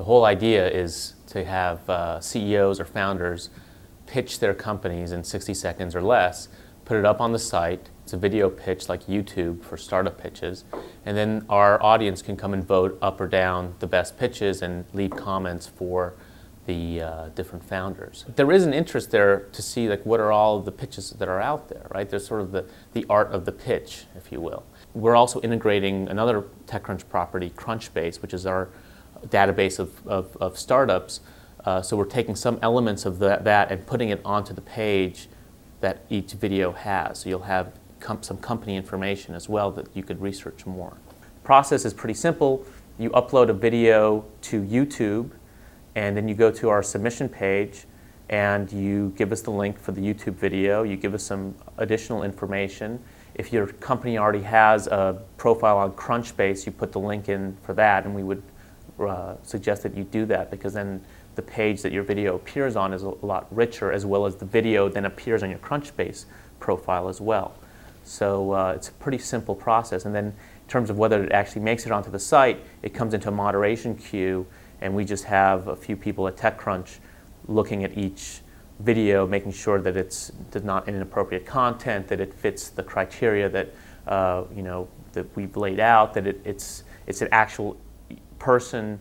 The whole idea is to have CEOs or founders pitch their companies in 60 seconds or less, put it up on the site. It's a video pitch like YouTube for startup pitches, and then our audience can come and vote up or down the best pitches and leave comments for the different founders. There is an interest there to see like what are all of the pitches that are out there, right? There's sort of the art of the pitch, if you will. We're also integrating another TechCrunch property, CrunchBase, which is our database of startups. So we're taking some elements of that and putting it onto the page that each video has. So you'll have some company information as well that you could research more. The process is pretty simple. You upload a video to YouTube, and then you go to our submission page and you give us the link for the YouTube video. You give us some additional information. If your company already has a profile on CrunchBase, you put the link in for that, and we would suggest that you do that, because then the page that your video appears on is a lot richer, as well as the video then appears on your CrunchBase profile as well. So it's a pretty simple process. And then in terms of whether it actually makes it onto the site, it comes into a moderation queue, and we just have a few people at TechCrunch looking at each video, making sure that it's not inappropriate content, that it fits the criteria that that we've laid out, that it's an actual person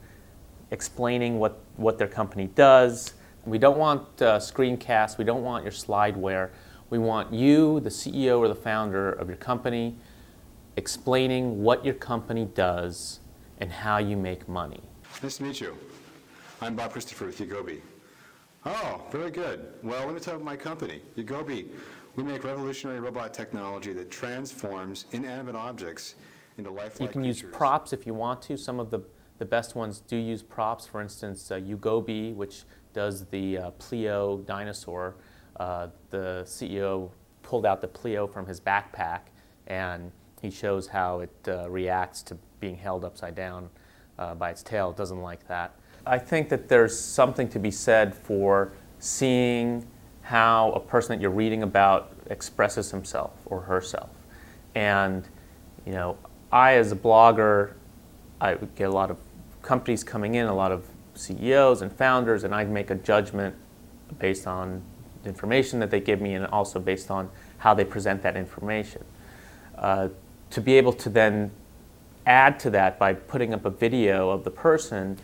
explaining what their company does. We don't want screencasts. We don't want your slideware. We want you, the CEO or the founder of your company, explaining what your company does and how you make money. Nice to meet you. I'm Bob Christopher with Yagobi. Oh, very good. Well, let me tell you about my company, Yagobi. We make revolutionary robot technology that transforms inanimate objects into lifelike creatures. You can use props if you want to. Some of the best ones do use props. For instance, Yagobi, which does the Pleo dinosaur. The CEO pulled out the Pleo from his backpack, and he shows how it reacts to being held upside down by its tail. It doesn't like that. I think that there's something to be said for seeing how a person that you're reading about expresses himself or herself. And I, as a blogger, I would get a lot of companies coming in, a lot of CEOs and founders, and I'd make a judgment based on the information that they give me and also based on how they present that information. To be able to then add to that by putting up a video of the person,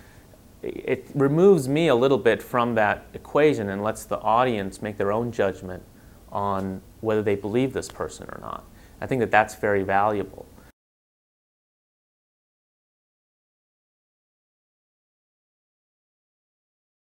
it removes me a little bit from that equation and lets the audience make their own judgment on whether they believe this person or not. I think that that's very valuable.